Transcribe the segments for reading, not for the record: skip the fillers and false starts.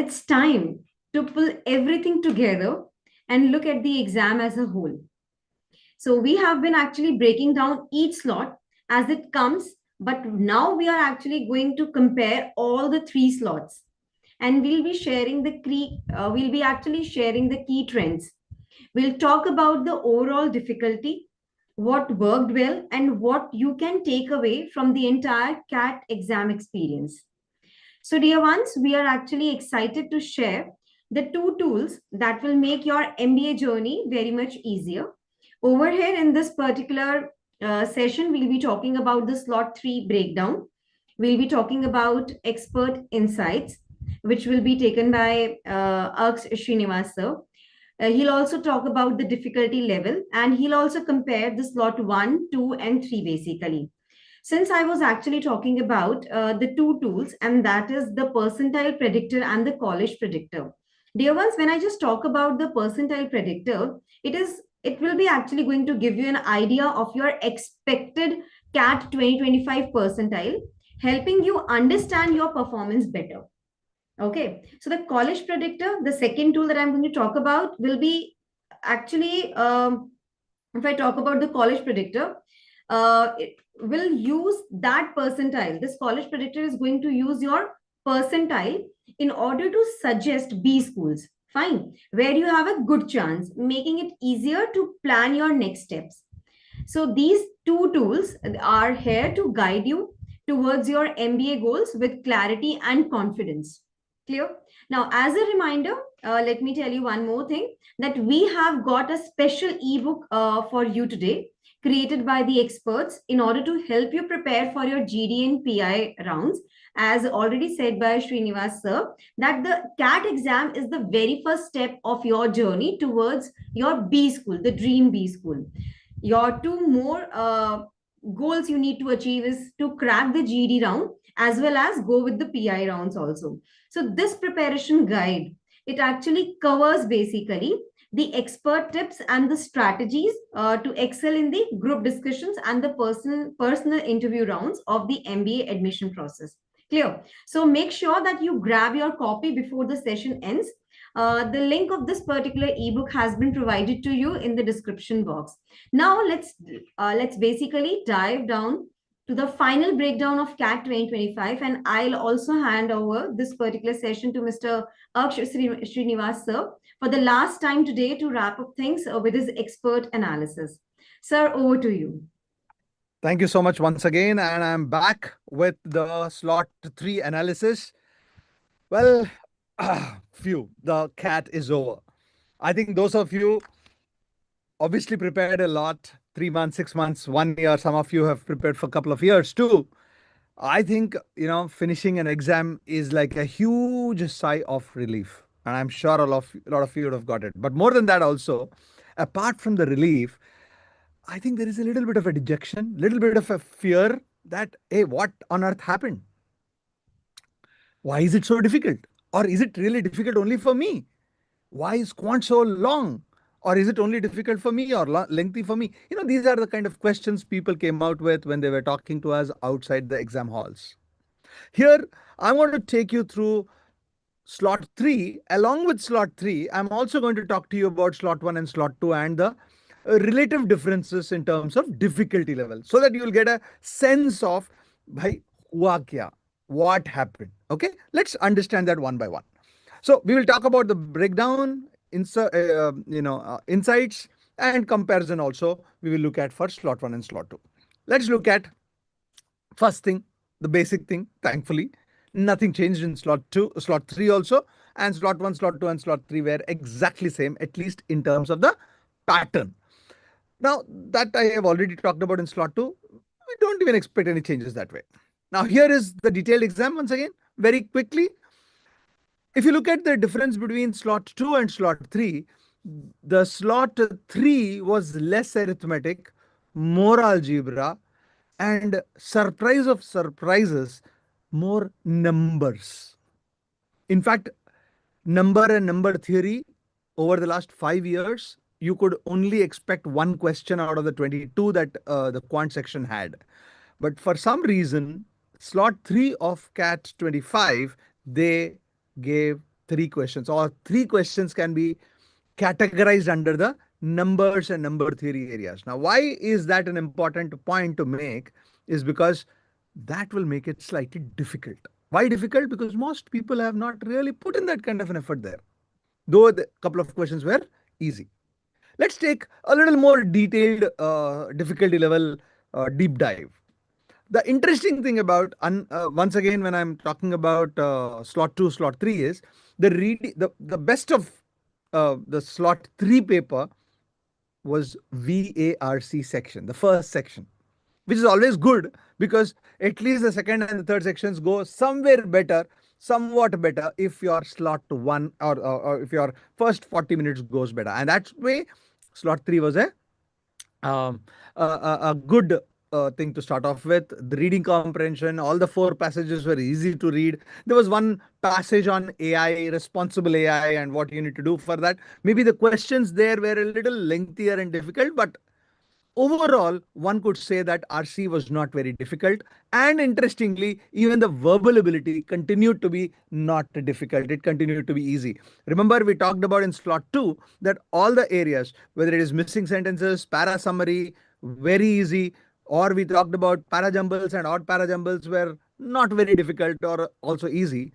it's time to pull everything together and look at the exam as a whole. So we have been actually breaking down each slot as it comes, but now we are actually going to compare all the three slots, and we'll be actually sharing the key trends. We'll talk about the overall difficulty, what worked well, and what you can take away from the entire CAT exam experience. So, dear ones, we are actually excited to share the two tools that will make your MBA journey very much easier. Over here in this particular session, we'll be talking about the slot 3 breakdown. We'll be talking about expert insights, which will be taken by Arks Srinivas sir. He'll also talk about the difficulty level, and he'll also compare the slot 1, 2, and 3 basically. Since I was actually talking about the two tools, and that is the percentile predictor and the college predictor. Dear ones, when I just talk about the percentile predictor, it will be actually going to give you an idea of your expected CAT 2025 percentile, helping you understand your performance better. Okay, so the college predictor, the second tool that I'm going to talk about, will be actually, if I talk about the college predictor, it will use that percentile. This college predictor is going to use your percentile in order to suggest B schools, fine, where you have a good chance, making it easier to plan your next steps. So these two tools are here to guide you towards your MBA goals with clarity and confidence. Clear? Now, as a reminder, let me tell you one more thing, that we have got a special ebook for you today, created by the experts in order to help you prepare for your GD and PI rounds. As already said by Srinivas sir, that the CAT exam is the very first step of your journey towards your B school, the dream B school. Your two more goals you need to achieve is to crack the GD round as well as go with the PI rounds also. So this preparation guide, it actually covers basically the expert tips and the strategies to excel in the group discussions and the personal interview rounds of the MBA admission process. Clear? So make sure that you grab your copy before the session ends. The link of this particular ebook has been provided to you in the description box. Now let's basically dive down to the final breakdown of CAT 2025, and I'll also hand over this particular session to Mr. Arks Srinivas sir for the last time today to wrap up things with his expert analysis. Sir, over to you. Thank you so much once again, and I'm back with the slot 3 analysis. Well, the CAT is over. I think those of you obviously prepared a lot, 3 months, 6 months, 1 year. Some of you have prepared for a couple of years too. I think, finishing an exam is like a huge sigh of relief. And I'm sure a lot of you would have got it. But more than that also, apart from the relief, I think there is a little bit of a dejection, little bit of a fear that, hey, what on earth happened? Why is it so difficult? Or is it really difficult only for me? Why is quant so long? Or is it only difficult for me or lengthy for me? These are the kind of questions people came out with when they were talking to us outside the exam halls. Here, I want to take you through slot 3. Along with slot 3, I'm also going to talk to you about slot 1 and slot 2 and the relative differences in terms of difficulty level, so that you will get a sense of, bhai, hua kya? What happened? Okay, let's understand that one by one. So we will talk about the breakdown, insights and comparison also we will look at for slot 1 and slot 2. Let's look at first thing, the basic thing. Thankfully, nothing changed in slot 3 also, and slot 1, slot 2 and slot 3 were exactly same, at least in terms of the pattern. Now that I have already talked about in slot 2, we don't even expect any changes that way. Now here is the detailed exam once again, very quickly. If you look at the difference between slot 2 and slot 3, the slot 3 was less arithmetic, more algebra, and surprise of surprises, more numbers. In fact, number and number theory over the last 5 years, you could only expect one question out of the 22 that the quant section had. But for some reason, slot 3 of CAT 25, they gave three questions, or three questions can be categorized under the numbers and number theory areas. Now, why is that an important point to make? Is because that will make it slightly difficult. Why difficult? Because most people have not really put in that kind of an effort there, though the couple of questions were easy. Let's take a little more detailed difficulty level deep dive. The interesting thing about, once again, when I'm talking about slot 2, slot 3 is the best of the slot 3 paper was VARC section, the first section, which is always good because at least the second and the third sections go somewhere better, somewhat better if your slot 1 or if your first 40 minutes goes better. And that's way slot 3 was um, a good thing to start off with. The reading comprehension, all the four passages were easy to read. There was one passage on AI, responsible AI, and what you need to do for that. Maybe the questions there were a little lengthier and difficult, but overall, one could say that RC was not very difficult. And interestingly, even the verbal ability continued to be not difficult. It continued to be easy. Remember, we talked about in slot 2 that all the areas, whether it is missing sentences, para summary, very easy, or we talked about para jumbles and odd para jumbles were not very difficult or also easy.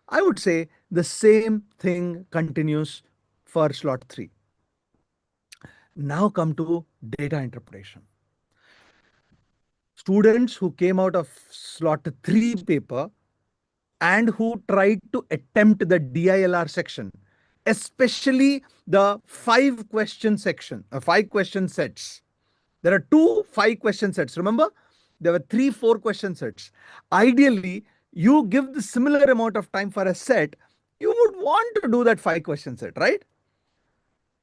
I would say the same thing continues for slot 3. Now come to data interpretation. Students who came out of slot 3 paper and who tried to attempt the DILR section, especially the 5 question section, 5 question sets. There are 2 5 question sets. Remember, there were 3 4 question sets. Ideally, you give the similar amount of time for a set, you would want to do that 5 question set, right?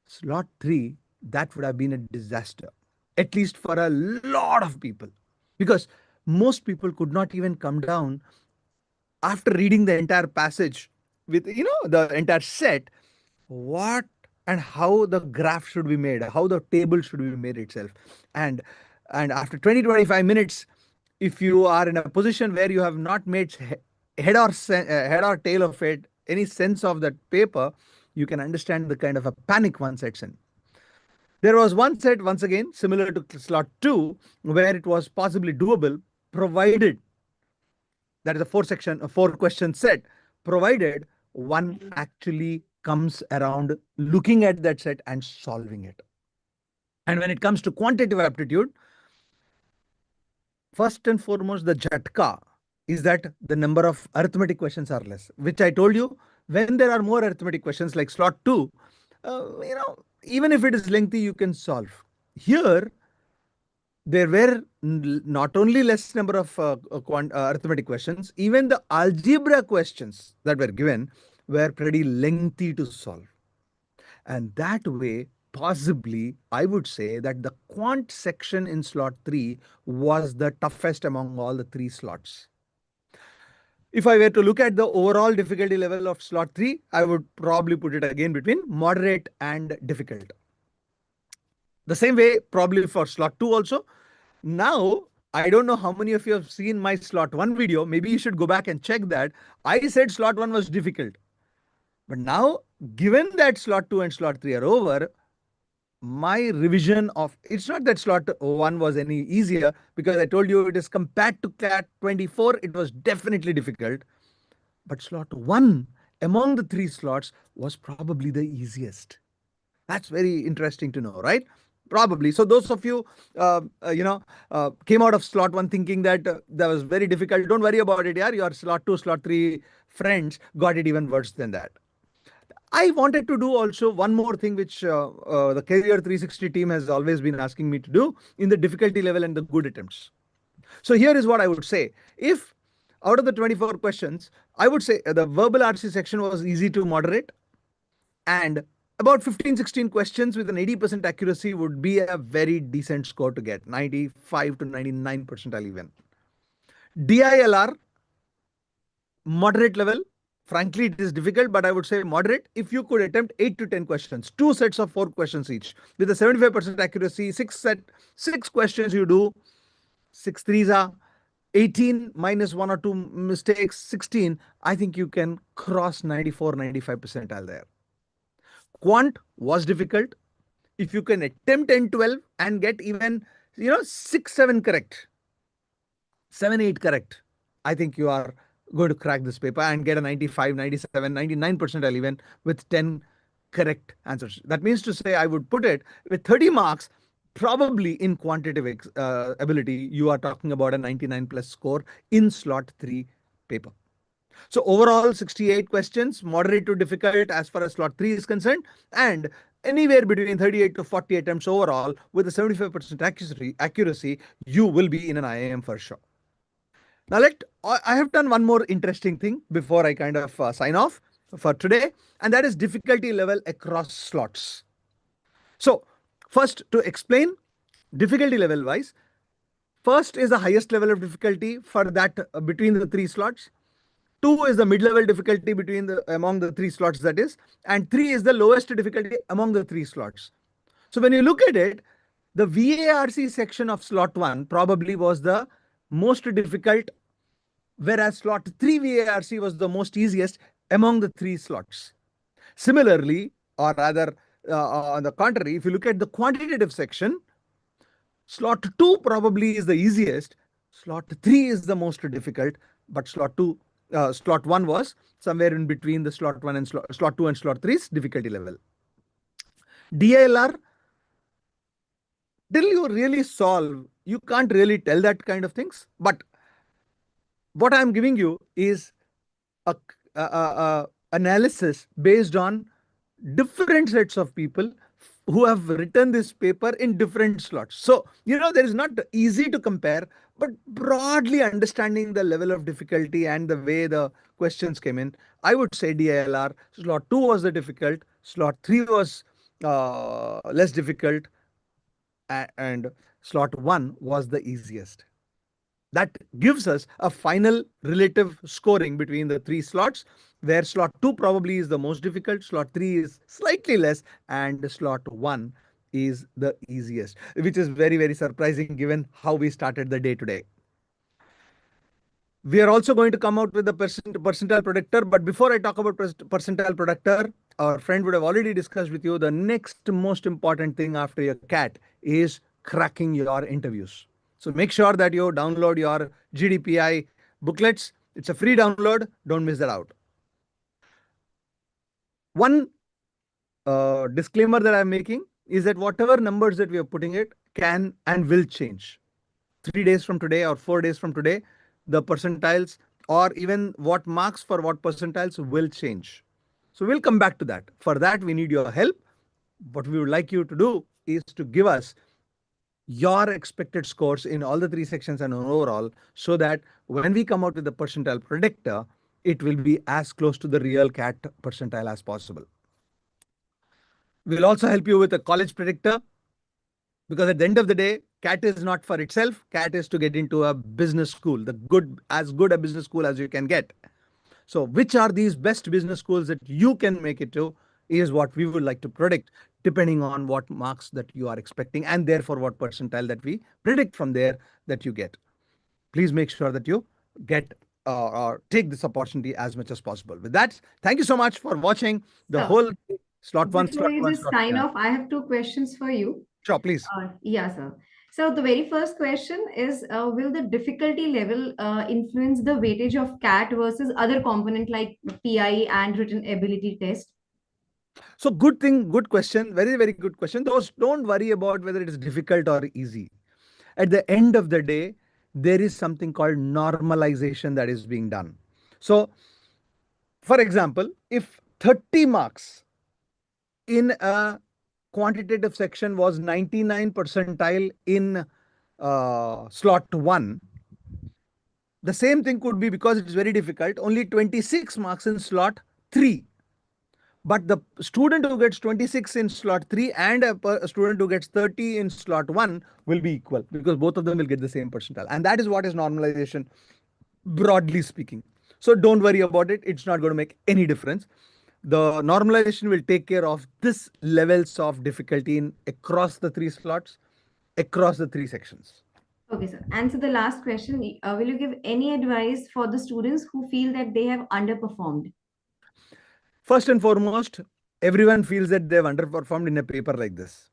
Slot 3, that would have been a disaster, at least for a lot of people, because most people could not even come down after reading the entire passage with the entire set, what and how the graph should be made, how the table should be made itself. And after 20-25 minutes, if you are in a position where you have not made head or tail of it, any sense of that paper, you can understand the kind of a panic one sets in. There was one set, once again, similar to slot 2, where it was possibly doable, provided that is a 4 question set, provided one actually comes around looking at that set and solving it. And when it comes to quantitative aptitude, first and foremost, the jhatka is that the number of arithmetic questions are less, which I told you, when there are more arithmetic questions like slot 2, even if it is lengthy, you can solve. Here, there were not only less number of arithmetic questions, even the algebra questions that were given were pretty lengthy to solve. And that way, possibly, I would say that the quant section in slot 3 was the toughest among all the 3 slots. If I were to look at the overall difficulty level of slot 3, I would probably put it again between moderate and difficult. The same way, probably for slot 2 also. Now, I don't know how many of you have seen my slot 1 video. Maybe you should go back and check that. I said slot 1 was difficult. But now, given that slot 2 and slot 3 are over, my revision of, it's not that slot 1 was any easier, because I told you it is compared to CAT 24, it was definitely difficult. But slot 1 among the 3 slots was probably the easiest. That's very interesting to know, right? Probably. So those of you, came out of slot 1 thinking that that was very difficult, don't worry about it, yeah. Your slot 2, slot 3 friends got it even worse than that. I wanted to do also one more thing, which the Career 360 team has always been asking me to do in the difficulty level and the good attempts. So here is what I would say. If out of the 24 questions, I would say the verbal RC section was easy to moderate, and about 15-16 questions with an 80% accuracy would be a very decent score to get, 95 to 99 percentile even. DILR, moderate level. Frankly, it is difficult, but I would say moderate. If you could attempt 8 to 10 questions, 2 sets of 4 questions each, with a 75% accuracy, 6 questions you do, 6 threes are 18 minus one or two mistakes, 16, I think you can cross 94, 95 percentile there. Quant was difficult. If you can attempt 10, 12 and get even, 6, 7 correct, 7, 8 correct, I think you are going to crack this paper and get a 95, 97, 99 percentile even with 10 correct answers. That means to say, I would put it with 30 marks, probably in quantitative ability, you are talking about a 99 plus score in slot 3 paper. So overall, 68 questions, moderate to difficult as far as slot 3 is concerned, and anywhere between 38 to 40 attempts overall with a 75% accuracy, you will be in an IIM for sure. Now I have done one more interesting thing before I kind of sign off for today, and that is difficulty level across slots. So first, to explain difficulty level wise, first is the highest level of difficulty for that between the 3 slots. 2 is the mid-level difficulty among the 3 slots, that is, and 3 is the lowest difficulty among the 3 slots. So when you look at it, the VARC section of slot 1 probably was the most difficult, whereas slot 3 VARC was the most easiest among the 3 slots. Similarly, or rather, on the contrary, if you look at the quantitative section, slot 2 probably is the easiest, slot 3 is the most difficult, but slot 1 was somewhere in between the slot 1 and slot 2 and slot 3's difficulty level. DILR, till you really solve, you can't really tell that kind of things. But what I'm giving you is a analysis based on different sets of people who have written this paper in different slots. So, there is not easy to compare, but broadly understanding the level of difficulty and the way the questions came in, I would say DILR, slot 2 was the difficult, slot 3 was less difficult, and slot 1 was the easiest. That gives us a final relative scoring between the 3 slots, where slot 2 probably is the most difficult, slot 3 is slightly less, and slot 1 is the easiest, which is very, very surprising given how we started the day today. We are also going to come out with the percentile predictor, but before I talk about percentile predictor, our friend would have already discussed with you the next most important thing after your CAT is cracking your interviews. So make sure that you download your GDPI booklets. It's a free download. Don't miss that out. One disclaimer that I'm making is that whatever numbers that we are putting it can and will change. 3 days from today or 4 days from today, the percentiles or even what marks for what percentiles will change. So we'll come back to that. For that, we need your help. What we would like you to do is to give us your expected scores in all the 3 sections and overall, so that when we come out with the percentile predictor, it will be as close to the real CAT percentile as possible. We'll also help you with a college predictor, because at the end of the day, CAT is not for itself. CAT is to get into a business school, as good a business school as you can get. So which are these best business schools that you can make it to is what we would like to predict, depending on what marks that you are expecting, and therefore what percentile that we predict from there that you get. Please make sure that you get or take this opportunity as much as possible. With that, thank you so much for watching the whole slot 1. Before you just sign off, I have 2 questions for you. Sure, please. Yeah, sir. So the very first question is, will the difficulty level influence the weightage of CAT versus other component like PI and written ability test? So good question. Very, very good question. Don't worry about whether it is difficult or easy. At the end of the day, there is something called normalization that is being done. So, for example, if 30 marks in a quantitative section was 99 percentile in slot 1, the same thing could be, because it is very difficult, only 26 marks in slot 3. But the student who gets 26 in slot 3 and a student who gets 30 in slot 1 will be equal, because both of them will get the same percentile. And that is what is normalization, broadly speaking. So don't worry about it. It's not going to make any difference. The normalization will take care of this levels of difficulty across the 3 slots, across the 3 sections. Okay, sir. And so the last question, will you give any advice for the students who feel that they have underperformed? First and foremost, everyone feels that they've underperformed in a paper like this.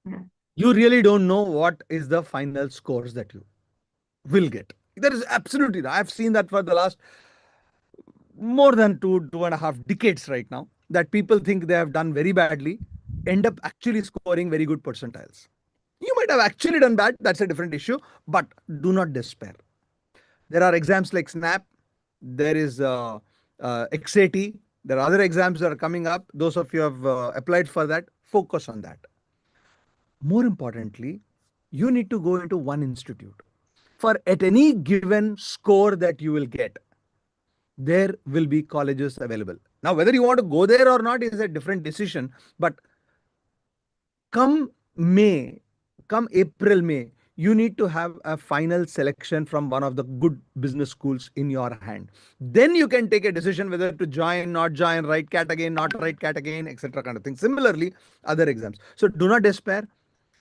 Yeah. You really don't know what is the final scores that you will get. There is absolutely, I've seen that for the last more than 2.5 decades right now, that people think they have done very badly, end up actually scoring very good percentiles. You might have actually done bad, that's a different issue, but do not despair. There are exams like SNAP, there is XAT, there are other exams that are coming up. Those of you who have applied for that, focus on that. More importantly, you need to go into one institute. For at any given score that you will get, there will be colleges available. Now, whether you want to go there or not is a different decision. But come May, come April, May, you need to have a final selection from one of the good business schools in your hand. Then you can take a decision whether to join, not join, write cat again, not write cat again, etc. kind of thing. Similarly, other exams. So do not despair.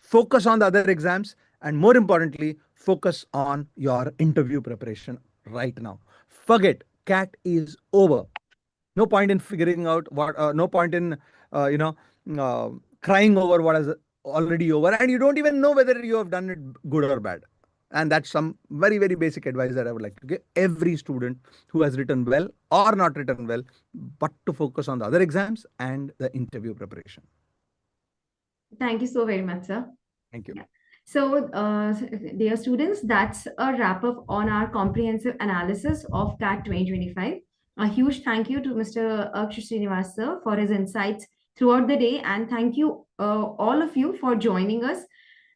Focus on the other exams, and more importantly, focus on your interview preparation right now. Forget cat is over. No point in figuring out what, no point in, uh, you know, uh, crying over what is already over, and you don't even know whether you have done it good or bad. And that's some very, very basic advice that I would like to give every student who has written well or not written well, but to focus on the other exams and the interview preparation. Thank you so very much, sir. Thank you. Yeah. So, dear students, that's a wrap up on our comprehensive analysis of CAT 2025. A huge thank you to Mr. Arks Srinivas, sir, for his insights throughout the day. And thank you, all of you, for joining us.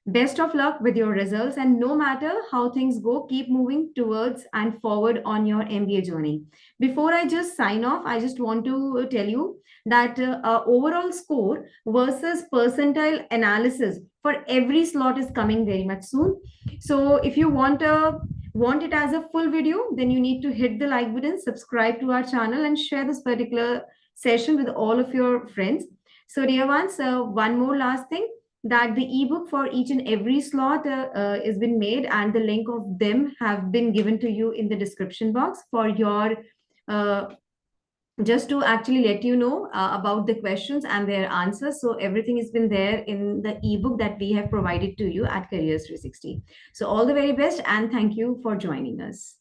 Best of luck with your results, and no matter how things go, keep moving towards and forward on your MBA journey. Before I just sign off, I just want to tell you that overall score versus percentile analysis for every slot is coming very much soon. So if you want it as a full video, then you need to hit the like button, subscribe to our channel, and share this particular session with all of your friends. So dear ones, one more last thing, that the ebook for each and every slot is been made, and the link of them have been given to you in the description box for your uh, just to actually let you know about the questions and their answers. So everything has been there in the ebook that we have provided to you at Careers 360. So all the very best, and thank you for joining us.